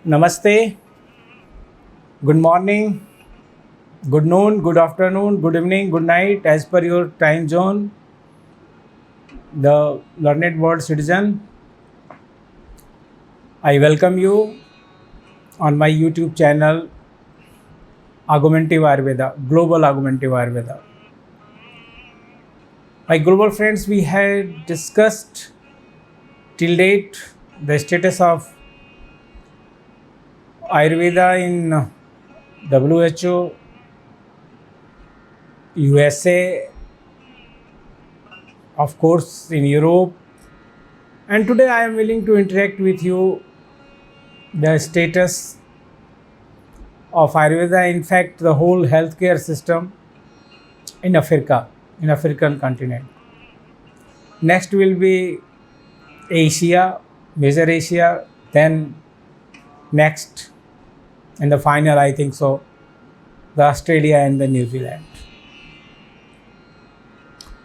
Namaste, good morning, good noon, good afternoon, good evening, good night, as per your time zone, the learned world citizen. I welcome you on my YouTube channel, Augmentive Ayurveda, Global Augmentive Ayurveda. My global friends, we had discussed till date the status of Ayurveda in WHO, USA, of course in Europe, and today I am willing to interact with you the status of Ayurveda, in fact the whole healthcare system in Africa, in African continent. Next will be Asia, major Asia, then next and the final, I think so, the Australia and the New Zealand.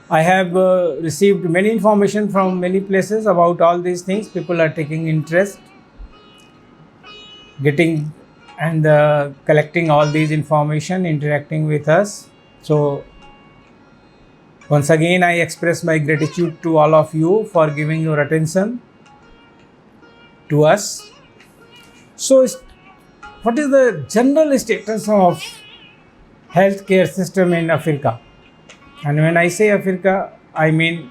I have received many information from many places about all these things. People are taking interest, getting and collecting all these information, interacting with us. So once again, I express my gratitude to all of you for giving your attention to us. So what is the general status of healthcare system in Africa? And when I say Africa, I mean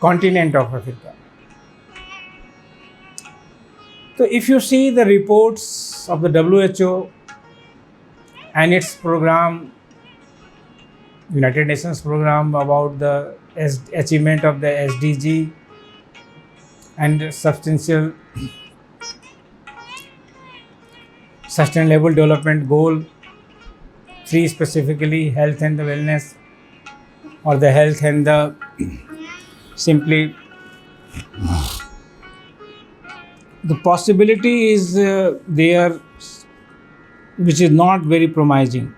continent of Africa. So if you see the reports of the WHO and its program, United Nations program about the achievement of the SDG and substantial Sustainable Development Goal 3, specifically health and the wellness, or the health and the simply the possibility is there, which is not very promising.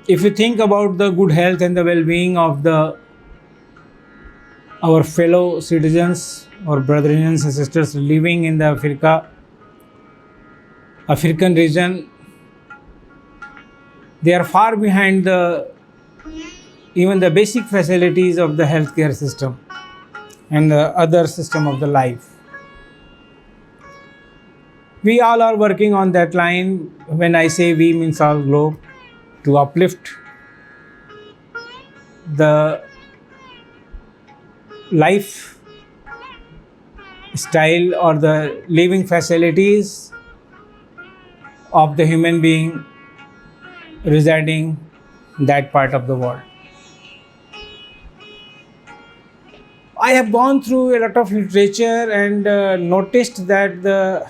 If you think about the good health and the well-being of our fellow citizens or brethren and sisters living in the African region, they are far behind even the basic facilities of the healthcare system and the other system of the life. We all are working on that line. When I say we, means all globe, to uplift the life style or the living facilities of the human being residing in that part of the world. I have gone through a lot of literature and noticed that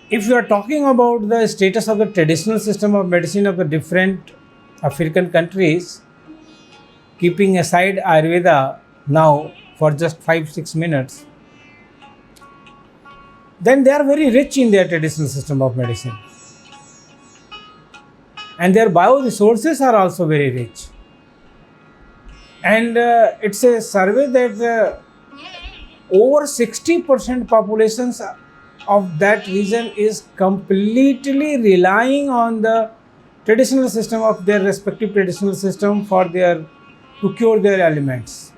if you are talking about the status of the traditional system of medicine of the different African countries, keeping aside Ayurveda now for just 5-6 minutes, then they are very rich in their traditional system of medicine. And their bioresources are also very rich. And it's a survey that over 60% populations of that region is completely relying on the traditional system of their respective traditional system to cure their ailments.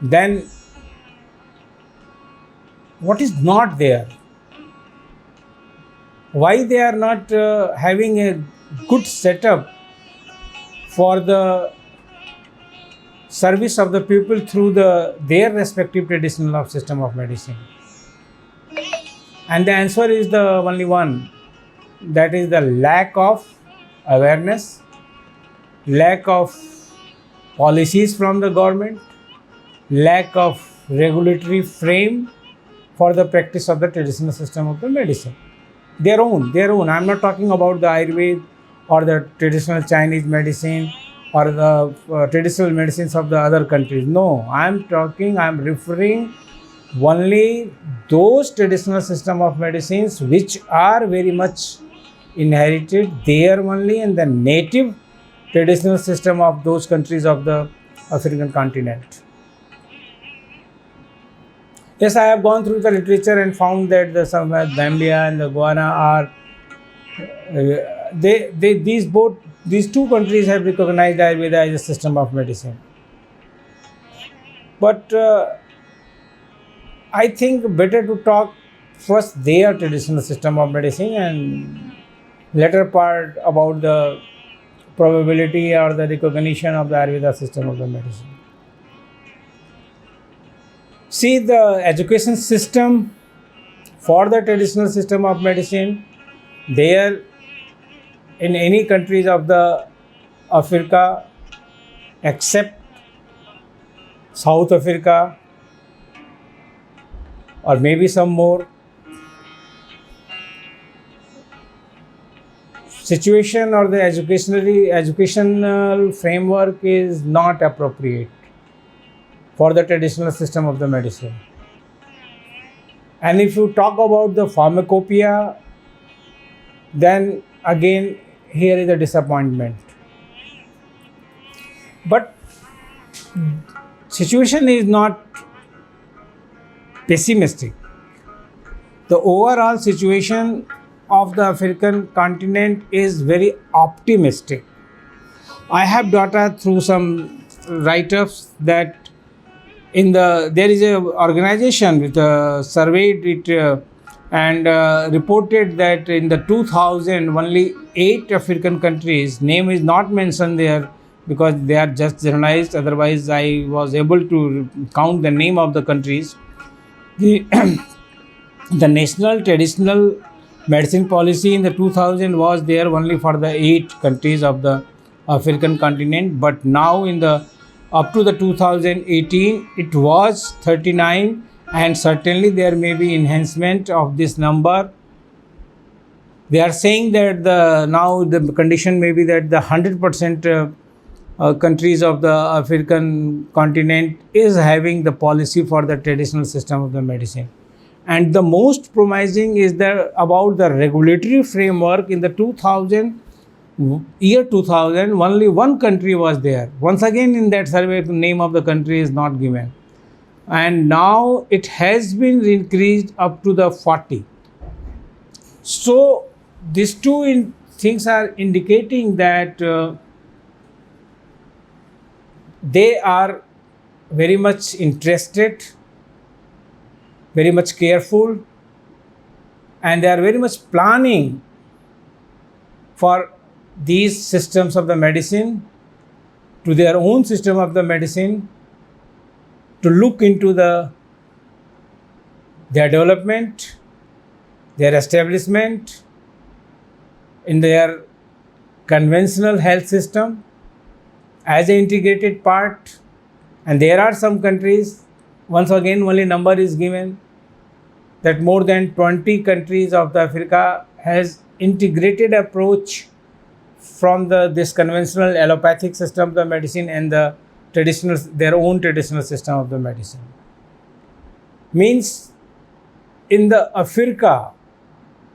Then what is not there? Why they are not having a good setup for the service of the people through their respective traditional system of medicine? And the answer is the only one, that is the lack of awareness, lack of policies from the government, lack of regulatory frame for the practice of the traditional system of the medicine. Their own. I am not talking about the Ayurveda or the traditional Chinese medicine or the traditional medicines of the other countries. No, I am referring only those traditional system of medicines which are very much inherited there only in the native traditional system of those countries of the African continent. Yes, I have gone through the literature and found that the Zambia and the Ghana are these two countries have recognized Ayurveda as a system of medicine. But I think better to talk first their traditional system of medicine and later part about the probability or the recognition of the Ayurveda system of the medicine. See, the education system for the traditional system of medicine, there in any countries of the Africa except South Africa or maybe some more, situation or the educational framework is not appropriate for the traditional system of the medicine. And if you talk about the pharmacopoeia, then again here is a disappointment. But situation is not pessimistic. The overall situation of the African continent is very optimistic. I have data through some write-ups that there is a organization with surveyed it and reported that in the 2000 only 8 African countries, name is not mentioned there because they are just generalized, otherwise I was able to count the name of the countries. The, the national traditional medicine policy in the 2000 was there only for the 8 countries of the African continent, but now in the up to the 2018 it was 39, and certainly there may be enhancement of this number. They are saying that now the condition may be that the 100% countries of the African continent is having the policy for the traditional system of the medicine. And the most promising is about the regulatory framework. In the 2000 only one country was there. Once again in that survey the name of the country is not given, and now it has been increased up to the 40. So these two things are indicating that they are very much interested, very much careful, and they are very much planning for these systems of the medicine, to their own system of the medicine, to look into their development, their establishment in their conventional health system as an integrated part. And there are some countries, once again only number is given, that more than 20 countries of the Africa has integrated approach from this conventional allopathic system of the medicine and their own traditional system of the medicine. Means in the Africa,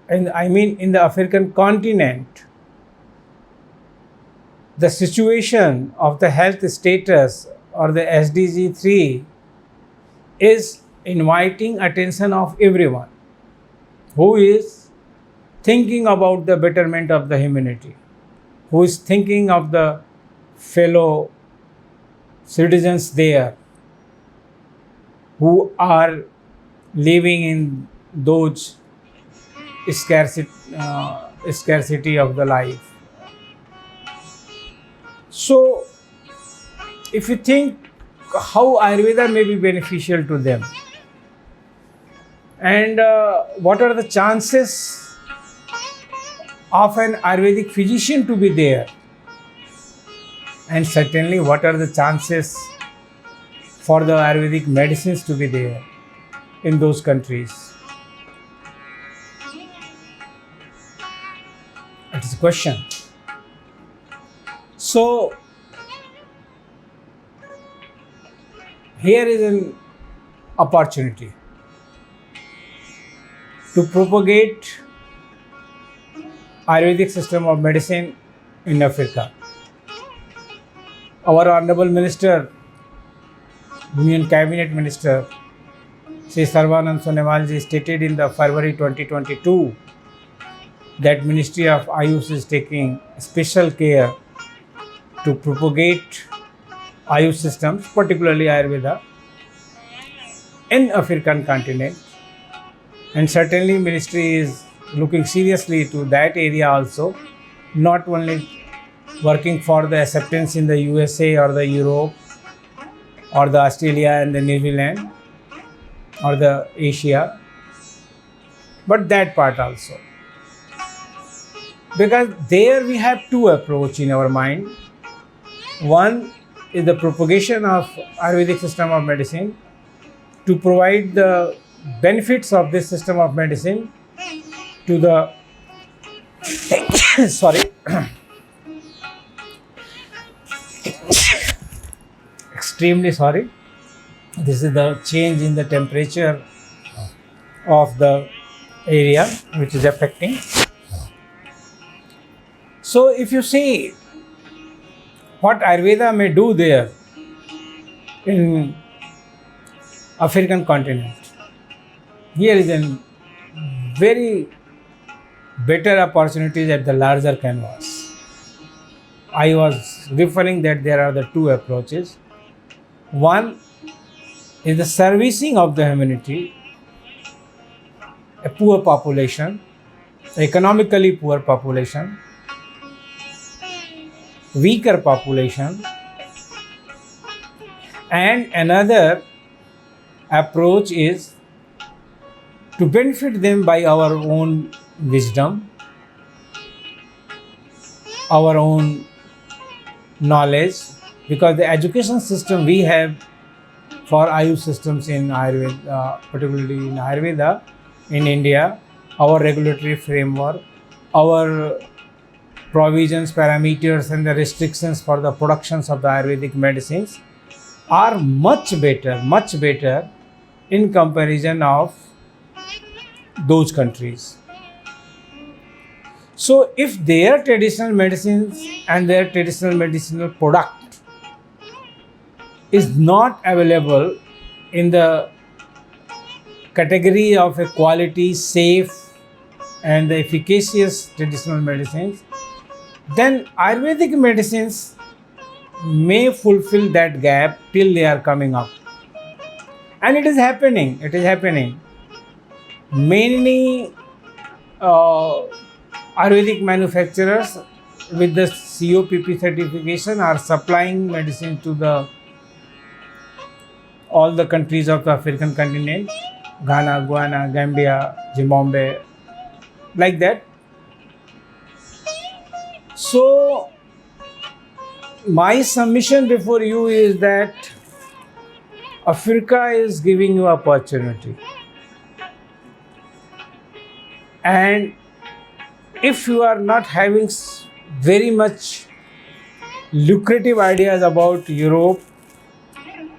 and I mean in the African continent, the situation of the health status or the SDG 3 is inviting attention of everyone who is thinking about the betterment of the humanity, who is thinking of the fellow citizens there who are living in those scarcity of the life. So if you think how Ayurveda may be beneficial to them, and what are the chances of an Ayurvedic physician to be there, and certainly what are the chances for the Ayurvedic medicines to be there in those countries? It is a question. So here is an opportunity to propagate Ayurvedic system of medicine in Africa. Our Honorable Minister, Union Cabinet Minister, Sri Sarvanand Sonewalji stated in the February 2022 that Ministry of Ayush is taking special care to propagate Ayush systems, particularly Ayurveda, in African continent, and certainly Ministry is looking seriously to that area also, not only working for the acceptance in the USA or the Europe or the Australia and the New Zealand or the Asia, but that part also. Because there we have two approach in our mind. One is the propagation of Ayurvedic system of medicine to provide the benefits of this system of medicine to the sorry extremely sorry, this is the change in the temperature of the area which is affecting. So if you see what Ayurveda may do there in African continent, here is a very better opportunities at the larger canvas. I was referring that there are the two approaches. One is the servicing of the humanity, a poor population, economically poor population, weaker population, and another approach is to benefit them by our own wisdom, our own knowledge, because the education system we have for Ayush systems in Ayurveda, particularly in Ayurveda in India, our regulatory framework, our provisions, parameters and the restrictions for the productions of the Ayurvedic medicines are much better in comparison of those countries. So if their traditional medicines and their traditional medicinal product is not available in the category of a quality, safe and the efficacious traditional medicines, then Ayurvedic medicines may fulfill that gap till they are coming up. And it is happening. Many Ayurvedic manufacturers with the COPP certification are supplying medicine to all the countries of the African continent, Ghana, Guyana, Gambia, Zimbabwe, like that. So my submission before you is that Africa is giving you opportunity, and if you are not having very much lucrative ideas about Europe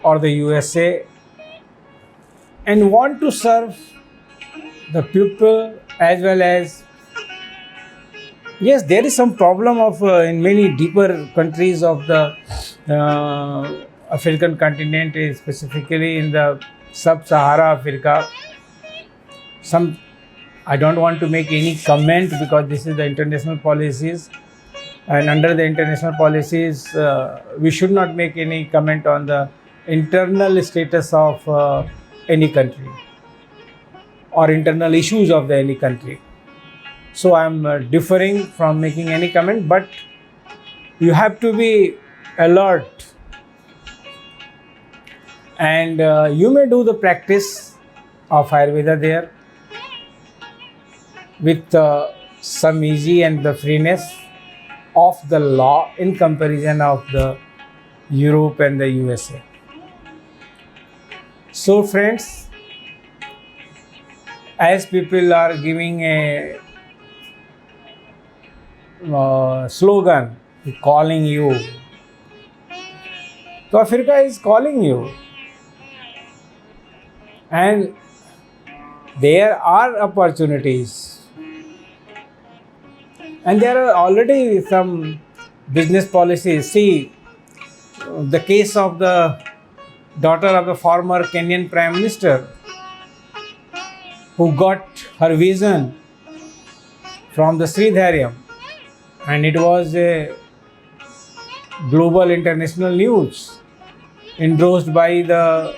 or the USA and want to serve the people as well as, yes, there is some problem of in many deeper countries of the African continent, specifically in the sub-Sahara Africa. I don't want to make any comment because this is the international policies, and under the international policies we should not make any comment on the internal status of any country or internal issues of any country. So I am differing from making any comment, but you have to be alert, and you may do the practice of Ayurveda there with some easy and the freeness of the law in comparison of the Europe and the USA. So friends, as people are giving a slogan calling you, so Africa is calling you, and there are opportunities. And there are already some business policies. See, the case of the daughter of the former Kenyan Prime Minister who got her vision from the Sridharyam, and it was a global international news endorsed by the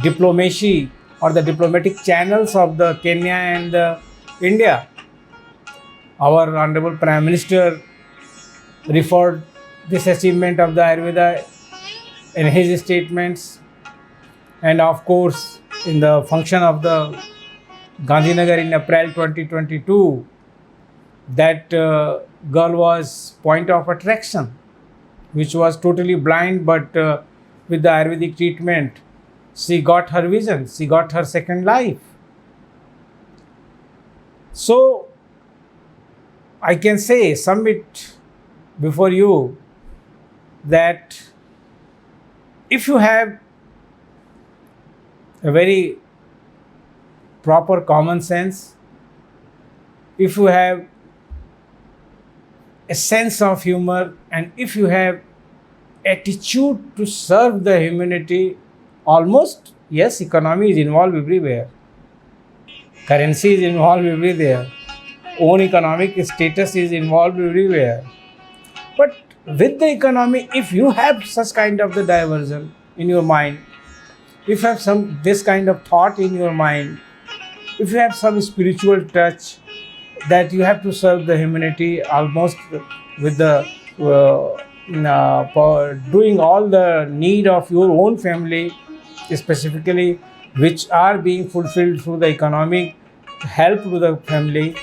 diplomacy or the diplomatic channels of the Kenya and India. Our Honorable Prime Minister referred this achievement of the Ayurveda in his statements, and of course in the function of the Gandhinagar in April 2022, that girl was point of attraction, which was totally blind, but with the Ayurvedic treatment she got her vision, she got her second life. So I can say, submit before you, that if you have a very proper common sense, if you have a sense of humor, and if you have attitude to serve the humanity, almost, yes, economy is involved everywhere, currency is involved everywhere, own economic status is involved everywhere. But with the economy, if you have such kind of the diversion in your mind, if you have some this kind of thought in your mind, if you have some spiritual touch that you have to serve the humanity almost with the doing all the need of your own family, specifically, which are being fulfilled through the economic help to the family,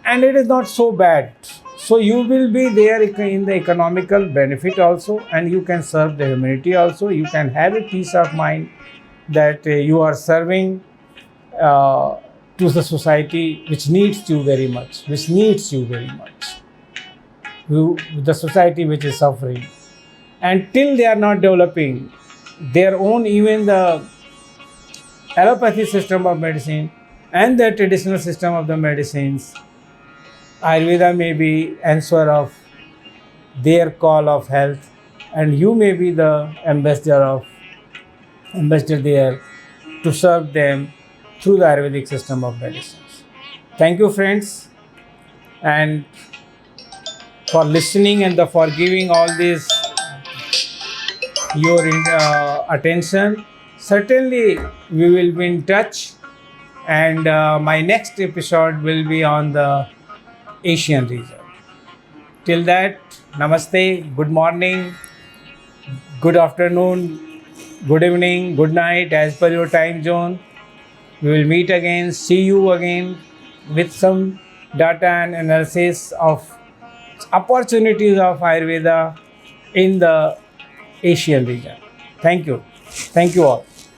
and it is not so bad. So you will be there in the economical benefit also, and you can serve the humanity also. You can have a peace of mind that you are serving to the society which needs you very much, the society which is suffering. And till they are not developing their own, even the allopathy system of medicine and the traditional system of the medicines, Ayurveda may be answer of their call of health, and you may be the ambassador there to serve them through the Ayurvedic system of medicines. Thank you, friends, and for listening and for giving all this your attention. Certainly, we will be in touch, and my next episode will be on the Asian region. Till that, namaste, good morning, good afternoon, good evening, good night, as per your time zone. We will meet again, see you again with some data and analysis of opportunities of Ayurveda in the Asian region. Thank you. Thank you all.